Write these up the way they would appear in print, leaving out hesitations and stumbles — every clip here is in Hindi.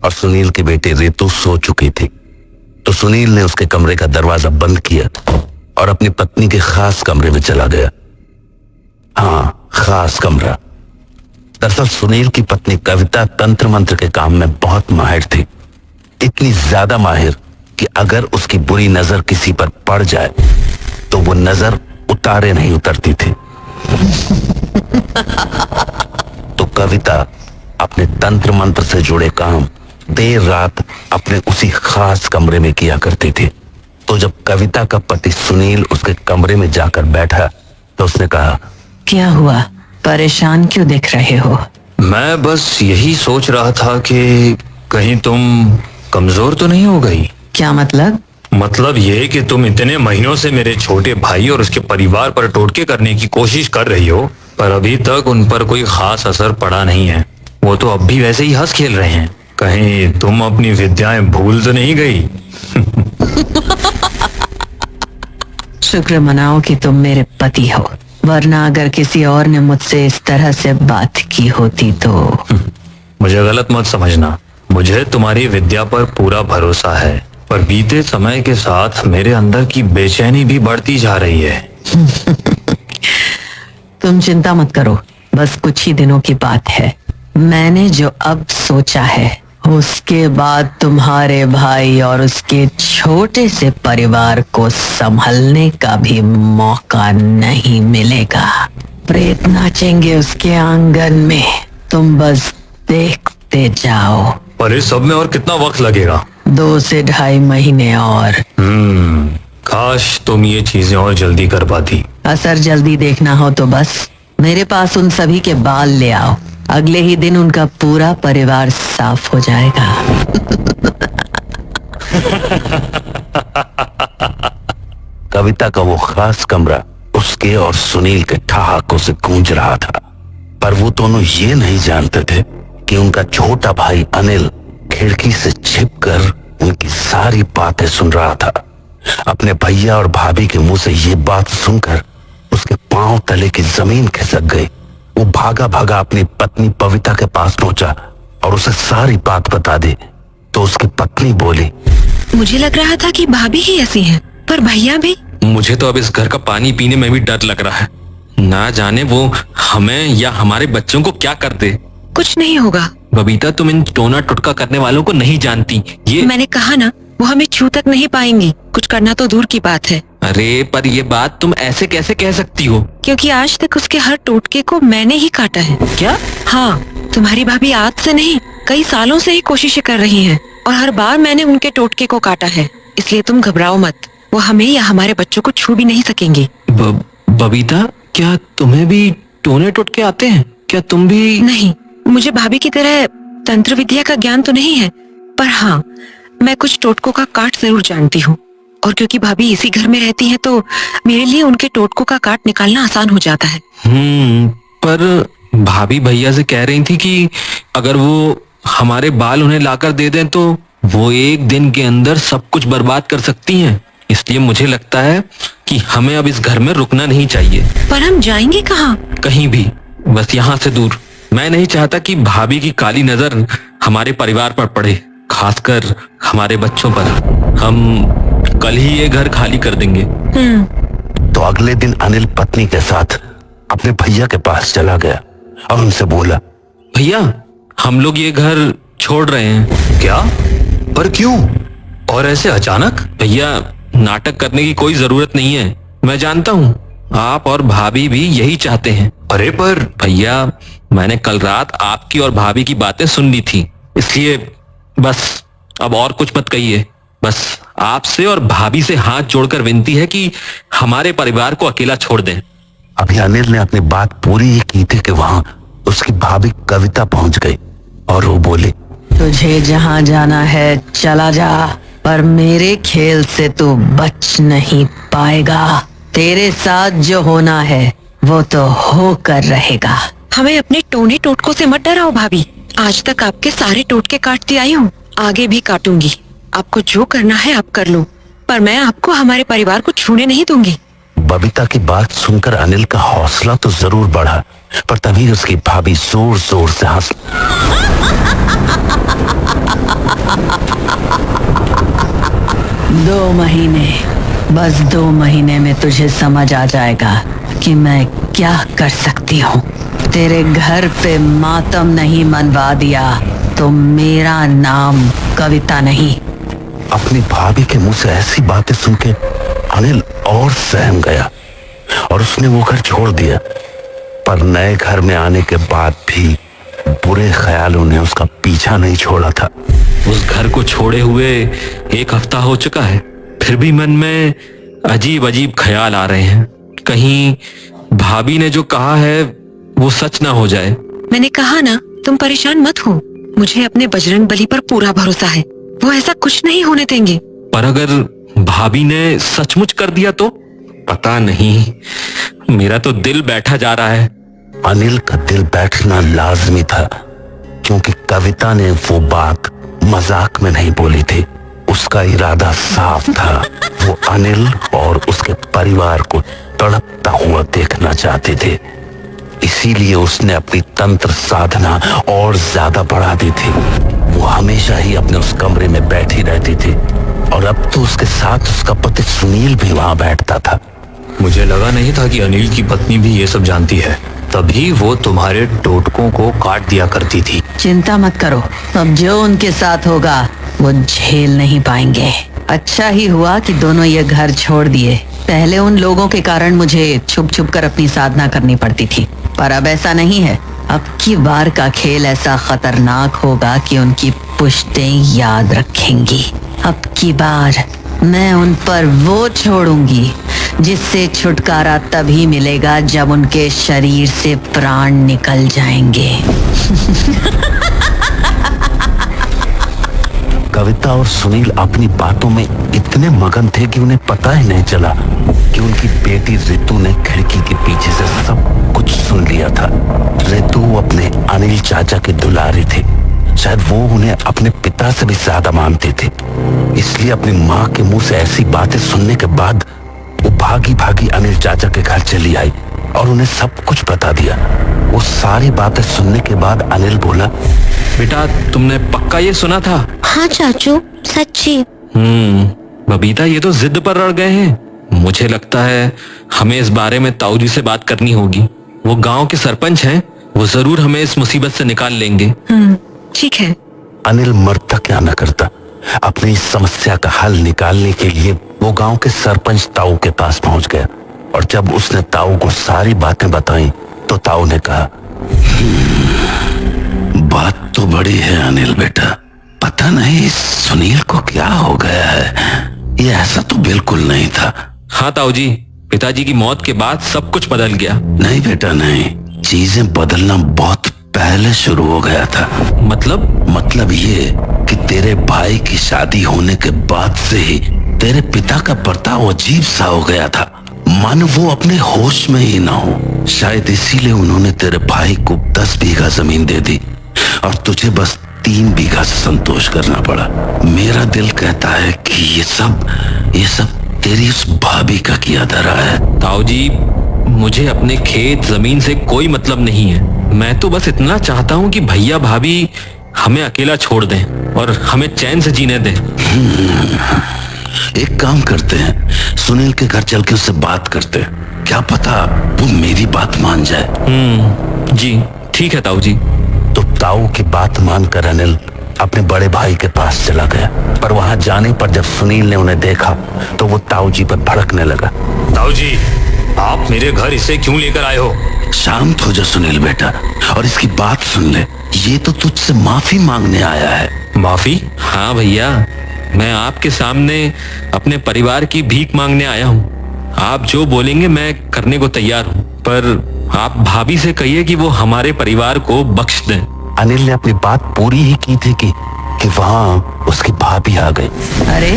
और सुनील की बेटी रितु सो चुकी थी। तो सुनील ने उसके कमरे का दरवाजा बंद किया और अपनी पत्नी के खास कमरे में चला गया। हाँ, खास कमरा। दरअसल सुनील की पत्नी कविता तंत्र मंत्र के काम में बहुत माहिर थी। इतनी ज्यादा माहिर कि अगर उसकी बुरी नजर किसी पर पड़ जाए तो वो नजर उतारे नहीं उतरती थी। तो कविता अपने तंत्र मंत्र से जुड़े काम देर रात अपने उसी खास कमरे में किया करती थी। तो जब कविता का पति सुनील उसके कमरे में जाकर बैठा तो उसने कहा, क्या हुआ, परेशान क्यों दिख रहे हो? मैं बस यही सोच रहा था कि कहीं तुम कमजोर तो नहीं हो गई। क्या मतलब? मतलब ये कि तुम इतने महीनों से मेरे छोटे भाई और उसके परिवार पर टोटके करने की कोशिश कर रही हो, पर अभी तक उन पर कोई खास असर पड़ा नहीं है। वो तो अब भी वैसे ही हंस खेल रहे हैं। कहीं तुम अपनी विद्याएं भूल तो नहीं गई? शुक्र मनाओ कि तुम मेरे पति हो, वरना अगर किसी और ने मुझसे इस तरह से बात की होती तो। मुझे गलत मत समझना, मुझे तुम्हारी विद्या पर पूरा भरोसा है, पर बीते समय के साथ मेरे अंदर की बेचैनी भी बढ़ती जा रही है। तुम चिंता मत करो, बस कुछ ही दिनों की बात है। मैंने जो अब सोचा है उसके बाद तुम्हारे भाई और उसके छोटे से परिवार को संभलने का भी मौका नहीं मिलेगा। प्रेत नाचेंगे उसके आंगन में, तुम बस देखते जाओ। पर इस सब में और कितना वक्त लगेगा? 2 से 2.5 महीने और। काश तुम ये चीजें और जल्दी कर पाती। असर जल्दी देखना हो तो बस मेरे पास उन सभी के बाल ले आओ, अगले ही दिन उनका पूरा परिवार साफ हो जाएगा। कविता का वो खास कमरा उसके और सुनील के ठहाकों से गूंज रहा था, पर वो दोनों ये नहीं जानते थे कि उनका छोटा भाई अनिल खिड़की से छिपकर उनकी सारी बातें सुन रहा था। अपने भैया और भाभी के मुंह से ये बात सुनकर उसके पांव तले की जमीन खिसक गई। वो भागा भागा अपनी पत्नी पविता के पास पहुंचा और उसे सारी बात बता दी। तो उसकी पत्नी बोली, मुझे लग रहा था कि भाभी ही ऐसी हैं, पर भैया भी। मुझे तो अब इस घर का पानी पीने में भी डर लग रहा है। ना जाने वो हमें या हमारे बच्चों को क्या कर दे। कुछ नहीं होगा। बबीता, तुम इन टोना टुटका करने वालों को नहीं जानती। ये मैंने कहा ना, वो हमें छू तक नहीं पाएंगी। कुछ करना तो दूर की बात है। अरे पर ये बात तुम ऐसे कैसे कह सकती हो? क्योंकि आज तक उसके हर टोटके को मैंने ही काटा है। क्या? हाँ, तुम्हारी भाभी आज से नहीं, कई सालों से ही कोशिशें कर रही हैं और हर बार मैंने उनके टोटके को काटा है। इसलिए तुम घबराओ मत, वो हमें या हमारे बच्चों को छू भी नहीं सकेंगे। बबीता, क्या तुम्हें भी टोने टोटके आते हैं? क्या तुम भी? नहीं, मुझे भाभी की तरह तंत्र विद्या का ज्ञान तो नहीं है, पर हाँ, मैं कुछ टोटकों का काट जरूर जानती हूँ। और क्योंकि भाभी इसी घर में रहती हैं, तो मेरे लिए उनके टोटकों का काट निकालना आसान हो जाता है। पर भाभी भैया से कह रही थी कि अगर वो हमारे बाल उन्हें लाकर दे दें तो वो एक दिन के अंदर सब कुछ बर्बाद कर सकती हैं। इसलिए मुझे लगता है कि हमें अब इस घर में रुकना नहीं चाहिए। पर हम जाएंगे कहाँ? कहीं भी, बस यहाँ से दूर। मैं नहीं चाहता कि भाभी की काली नजर हमारे परिवार पर पड़े, खासकर हमारे बच्चों पर। हम कल ही ये घर खाली कर देंगे। तो अगले दिन अनिल पत्नी के साथ अपने भैया के पास चला गया और उनसे बोला, भैया, हम लोग ये घर छोड़ रहे हैं। क्या? पर क्यों? और ऐसे अचानक? भैया, नाटक करने की कोई जरूरत नहीं है। मैं जानता हूँ आप और भाभी भी यही चाहते हैं। अरे पर भैया, मैंने कल रात आपकी और भाभी की बातें सुन ली थी, इसलिए बस अब और कुछ मत कहिए। बस आपसे और भाभी से हाथ जोड़कर विनती है कि हमारे परिवार को अकेला छोड़ दें। अभी अनिल ने अपनी बात पूरी ही की थी कि वहां उसकी भाभी कविता पहुंच गई और वो बोली, तुझे जहाँ जाना है चला जा, पर मेरे खेल से तू बच नहीं पाएगा। तेरे साथ जो होना है वो तो होकर रहेगा। हमें अपने टोने टोटकों से मत डराओ भाभी। आज तक आपके सारे टोटके काटती आई हूँ, आगे भी काटूंगी। आपको जो करना है आप कर लो, पर मैं आपको हमारे परिवार को छूने नहीं दूंगी। बबीता की बात सुनकर अनिल का हौसला तो जरूर बढ़ा, पर तभी उसकी भाभी जोर जोर से हंस 2 महीने, बस 2 महीने में तुझे समझ आ जाएगा कि मैं क्या कर सकती हूँ। तेरे घर पे मातम नहीं मनवा दिया तो मेरा नाम कविता नहीं। अपनी भाभी के मुंह से ऐसी बातें सुन के अनिल और सहम गया और उसने वो घर छोड़ दिया। पर नए घर में आने के बाद भी बुरे ख्यालों ने उसका पीछा नहीं छोड़ा था। उस घर को छोड़े हुए 1 हफ्ता हो चुका है, फिर भी मन में अजीब अजीब ख्याल आ रहे हैं। कहीं भाभी ने जो कहा है वो सच ना हो जाए। मैंने कहा ना, तुम परेशान मत हो, मुझे अपने बजरंग बली पर पूरा भरोसा है, वो ऐसा कुछ नहीं होने देंगे। पर अगर भाभी ने सचमुच कर दिया तो? पता नहीं, मेरा तो दिल बैठा जा रहा है। अनिल का दिल बैठना लाजमी था, क्योंकि कविता ने वो बात मजाक में नहीं बोली थी। उसका इरादा साफ था, वो अनिल और उसके परिवार को तड़पता हुआ देखना चाहते थे। इसीलिए उसने अपनी तंत्र साधना और ज्यादा बढ़ा दी थी। वो हमेशा ही अपने उस कमरे में बैठी रहती थी और अब तो उसके साथ उसका पति सुनील भी वहां बैठता था। मुझे लगा नहीं था कि अनिल की पत्नी भी ये सब जानती है, तभी वो तुम्हारे टोटकों को काट दिया करती थी। चिंता मत करो, अब जो उनके साथ होगा वो झेल नहीं पाएंगे। अच्छा ही हुआ कि दोनों ये घर छोड़ दिए। पहले उन लोगों के कारण मुझे छुप छुप कर अपनी साधना करनी पड़ती थी, पर अब ऐसा नहीं है। अब की बार का खेल ऐसा खतरनाक होगा कि उनकी पुश्तें याद रखेंगी। अब की बार मैं उन पर वो छोड़ूंगी जिससे छुटकारा तभी मिलेगा जब उनके शरीर से प्राण निकल जाएंगे। कविता और सुनील अपनी बातों में इतने मगन थे कि उन्हें पता ही नहीं चला कि उनकी बेटी रितु ने खिड़की के पीछे से सब कुछ सुन लिया था। रितु अपने अनिल चाचा की दुलारी थी। शायद वो उन्हें अपने पिता से भी ज्यादा मानते थे, इसलिए अपनी माँ के मुंह से ऐसी बातें सुनने के बाद वो भागी भागी अनिल चाचा के घर चली आई और उन्हें सब कुछ बता दिया। वो सारी बातें सुनने के बाद अनिल बोला, बेटा तुमने पक्का ये सुना था? हाँ चाचू, सच्ची। बबीता ये तो जिद पर अड़ गए हैं। मुझे लगता है हमें इस बारे में ताऊ जी से बात करनी होगी। वो गांव के सरपंच हैं, वो जरूर हमें इस मुसीबत से निकाल लेंगे। ठीक है। अनिल मरता क्या न करता, अपनी इस समस्या का हल निकालने के लिए वो गांव के सरपंच ताऊ के पास पहुंच गया और जब उसने ताऊ को सारी बातें बताई तो ताऊ ने कहा, बात तो बड़ी है अनिल बेटा, पता नहीं सुनील को क्या हो गया है, ये ऐसा तो बिल्कुल नहीं था। हाँ ताऊ जी, पिताजी की मौत के बाद सब कुछ बदल गया। नहीं बेटा नहीं, चीजें बदलना बहुत पहले शुरू हो गया था। मतलब ये कि तेरे भाई की शादी होने के बाद से ही तेरे पिता का बर्ताव अजीब सा हो गया था, मानो वो अपने होश में ही ना हो। शायद इसीलिए उन्होंने तेरे भाई को 10 बीघा जमीन दे दी और तुझे बस 3 बीघा से संतोष करना पड़ा। मेरा दिल कहता है कि ये सब तेरी उस भाभी का किया धरा है। ताऊ जी, मुझे अपने खेत जमीन से कोई मतलब नहीं है। मैं तो बस इतना चाहता हूँ कि भैया भाभी हमें अकेला छोड़ दें और हमें चैन से जीने दें। एक काम करते हैं, सुनील के घर चल के उससे बात करते हैं, क्या पता वो मेरी बात मान जाए। जी ठीक है ताऊ जी। तो ताऊ की बात मानकर अनिल अपने बड़े भाई के पास चला गया, पर वहां जाने पर जब सुनील ने उन्हें देखा तो वो ताऊ जी पर भड़कने लगा। ताऊ जी, आप मेरे घर इसे क्यों लेकर आए हो? शांत हो जा सुनील बेटा और इसकी बात सुन ले, ये तो तुझसे माफी मांगने आया है। माफी? हाँ भैया, मैं आपके सामने अपने परिवार की भीख मांगने आया हूँ। आप जो बोलेंगे मैं करने को तैयार हूँ, पर आप भाभी से कहिए कि वो हमारे परिवार को बख्श दें। अनिल ने अपनी बात पूरी ही की थी कि वहां उसकी भाभी आ गई। अरे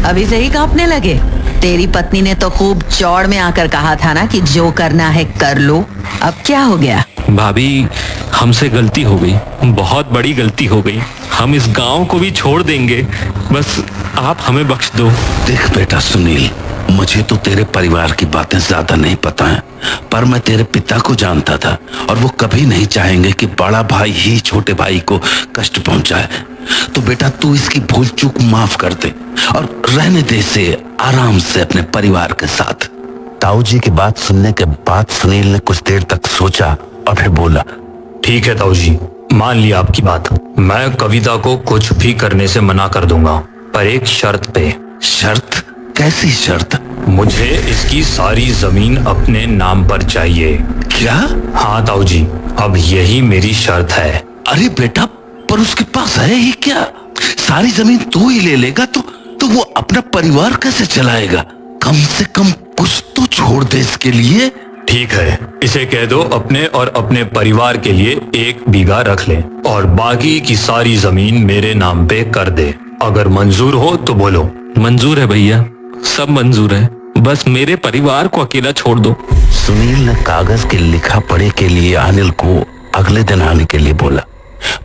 अभी से ही कांपने लगे? तेरी पत्नी ने तो खूब चौड़ में आकर कहा था ना कि जो करना है कर लो, अब क्या हो गया? भाभी, हमसे गलती हो गई, बहुत बड़ी गलती हो गई। हम इस गांव को भी छोड़ देंगे, बस आप हमें बख्श दो। देख बेटा सुनील, मुझे तो तेरे परिवार की बातें ज्यादा नहीं पता हैं, पर मैं तेरे पिता को जानता था और वो कभी नहीं चाहेंगे कि बड़ा भाई ही छोटे भाई को कष्ट पहुंचाए। तो बेटा तू इसकी भूल चूक माफ कर दे और रहने दे इसे आराम से अपने परिवार के साथ। ताऊ जी की बात सुनने के बाद सुनील ने कुछ देर तक सोचा और फिर बोला, ठीक है ताऊ जी, मान लिया आपकी बात। मैं कविता को कुछ भी करने से मना कर दूंगा, पर एक शर्त पे। शर्त? कैसी शर्त? मुझे इसकी सारी जमीन अपने नाम पर चाहिए। क्या? हाँ ताऊ जी, अब यही मेरी शर्त है। अरे बेटा, पर उसके पास है ही क्या? सारी जमीन तू ही ले लेगा तो वो अपना परिवार कैसे चलाएगा? कम से कम कुछ तो छोड़ दे इसके लिए। ठीक है, इसे कह दो अपने और अपने परिवार के लिए 1 बीघा रख ले और बाकी की सारी जमीन मेरे नाम पे कर दे। अगर मंजूर हो तो बोलो। मंजूर है भैया, सब मंजूर है, बस मेरे परिवार को अकेला छोड़ दो। सुनील ने कागज के लिखा पढ़े के लिए अनिल को अगले दिन आने के लिए बोला,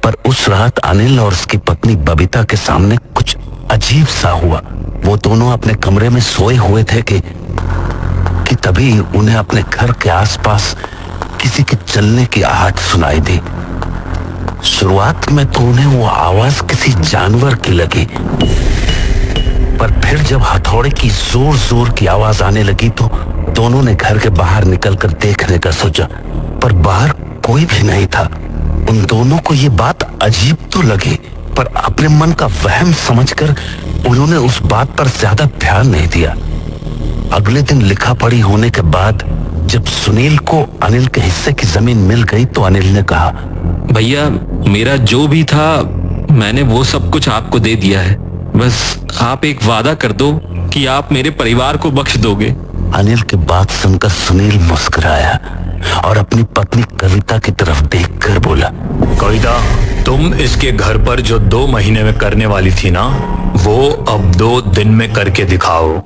पर उस रात अनिल और उसकी पत्नी बबीता के सामने कुछ अजीब सा हुआ। वो दोनों अपने कमरे में सोए हुए थे कि तभी उन्हें अपने घर के आसपास किसी के चलने की आहट सुनाई दी। शुरुआत में तो उन्हें वो आवाज किसी जानवर की लगी, पर फिर जब हथौड़े की जोर जोर की आवाज आने लगी तो दोनों ने घर के बाहर निकलकर देखने का सोचा, पर बाहर कोई भी नहीं था। उन दोनों को ये बात अजीब तो लगी, पर अपने मन का वहम समझकर उन्होंने उस बात पर ज्यादा ध्यान नहीं दिया। अगले दिन लिखा पढ़ी होने के बाद जब सुनील को अनिल के हिस्से की जमीन मिल गई तो अनिल ने कहा, भैया मेरा जो भी था मैंने वो सब कुछ आपको दे दिया है, बस आप एक वादा कर दो कि आप मेरे परिवार को बख्श दोगे। अनिल की बात सुनकर सुनील मुस्कुराया और अपनी पत्नी कविता की तरफ देखकर बोला, कविता, तुम इसके घर पर जो 2 महीने में करने वाली थी ना, वो अब 2 दिन में करके दिखाओ।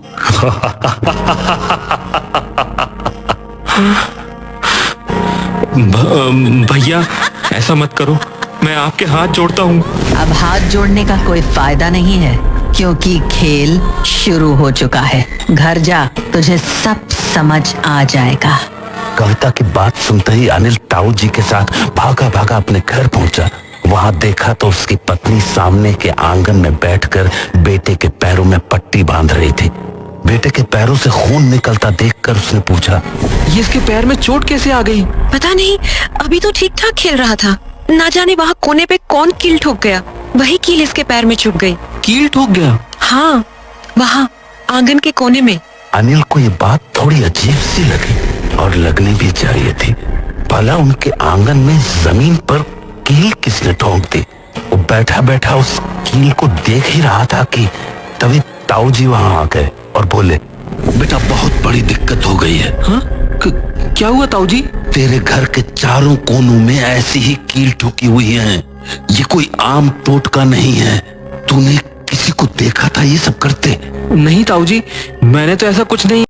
भैया ऐसा मत करो, मैं आपके हाथ जोड़ता हूँ। अब हाथ जोड़ने का कोई फायदा नहीं है, क्योंकि खेल शुरू हो चुका है। घर जा, तुझे सब समझ आ जाएगा। कविता की बात सुनते ही अनिल ताऊ जी के साथ भागा भागा अपने घर पहुंचा। वहां देखा तो उसकी पत्नी सामने के आंगन में बैठकर बेटे के पैरों में पट्टी बांध रही थी। बेटे के पैरों से खून निकलता देखकर उसने पूछा, ये इसके पैर में चोट कैसे आ गई? पता नहीं, अभी तो ठीक ठाक खेल रहा था, ना जाने वहाँ कोने पे कौन कील ठोक गया, वही कील इसके पैर में चुभ गई। कील ठोक गया? हाँ, वहाँ आंगन के कोने में। अनिल को ये बात थोड़ी अजीब सी लगी और लगनी भी चाहिए थी। भला उनके आंगन में जमीन पर कील किसने ठोक दी? वो बैठा बैठा उस कील को देख ही रहा था कि तभी ताऊ जी वहां आ गए और बोले, बेटा बहुत बड़ी दिक्कत हो गई है। हाँ? क्या हुआ ताऊ जी? तेरे घर के चारों कोनों में ऐसी ही कील ठोकी हुई है। ये कोई आम टोटका नहीं है। तूने किसी को देखा था ये सब करते? नहीं ताऊ जी, मैंने तो ऐसा कुछ नहीं